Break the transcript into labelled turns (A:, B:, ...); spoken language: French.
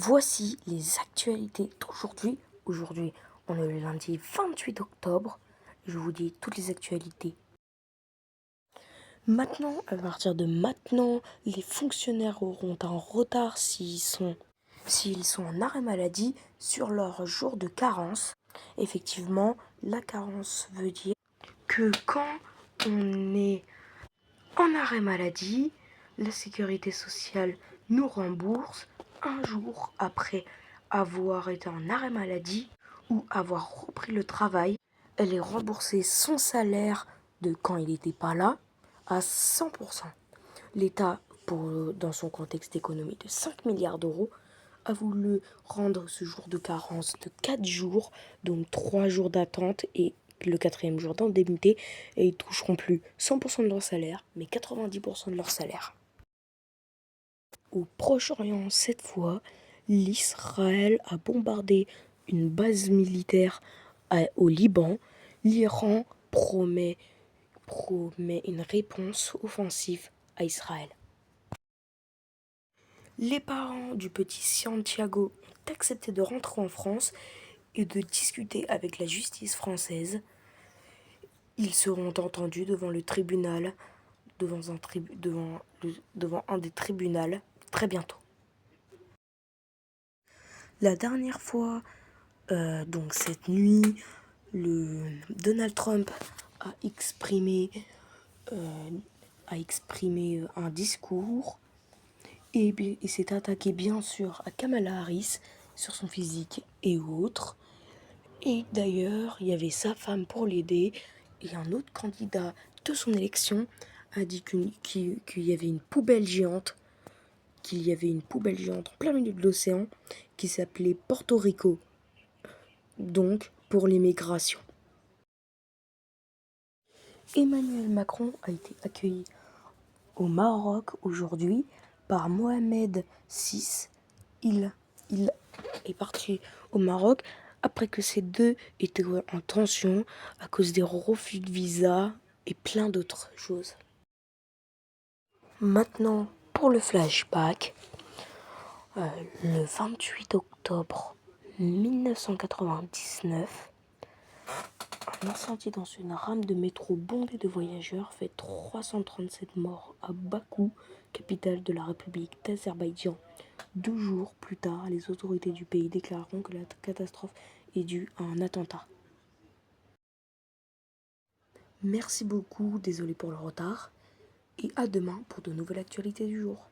A: Voici les actualités d'aujourd'hui. Aujourd'hui, on est le lundi 28 octobre. Je vous dis toutes les actualités. Maintenant, à partir de maintenant, les fonctionnaires auront un retard s'ils sont en arrêt maladie sur leur jour de carence. Effectivement, la carence veut dire que quand on est en arrêt maladie, la sécurité sociale nous rembourse un jour après avoir été en arrêt maladie ou avoir repris le travail. Elle est remboursée son salaire de quand il n'était pas là à 100%. L'État, dans son contexte d'économie de 5 milliards d'euros, a voulu rendre ce jour de carence de 4 jours, donc 3 jours d'attente et le 4e jour d'indemnité, et ils toucheront plus 100% de leur salaire, mais 90% de leur salaire. Au Proche-Orient, cette fois, l'Israël a bombardé une base militaire au Liban. L'Iran promet une réponse offensive à Israël. Les parents du petit Santiago ont accepté de rentrer en France et de discuter avec la justice française. Ils seront entendus devant le tribunal, devant un des tribunaux très bientôt. La dernière fois, donc cette nuit, Donald Trump a exprimé un discours et s'est attaqué bien sûr à Kamala Harris sur son physique et autres. Et d'ailleurs, il y avait sa femme pour l'aider et un autre candidat de son élection a dit qu'il y avait une poubelle géante, en plein milieu de l'océan qui s'appelait Porto Rico, donc pour l'immigration. Emmanuel Macron a été accueilli au Maroc aujourd'hui par Mohamed VI. Il est parti au Maroc après que ces deux étaient en tension à cause des refus de visa et plein d'autres choses. Maintenant, pour le flashback, le 28 octobre 1999, un incendie dans une rame de métro bondée de voyageurs fait 337 morts à Bakou, capitale de la République d'Azerbaïdjan. 2 jours plus tard, les autorités du pays déclareront que la catastrophe est due à un attentat. Merci beaucoup, désolé pour le retard, et à demain pour de nouvelles actualités du jour.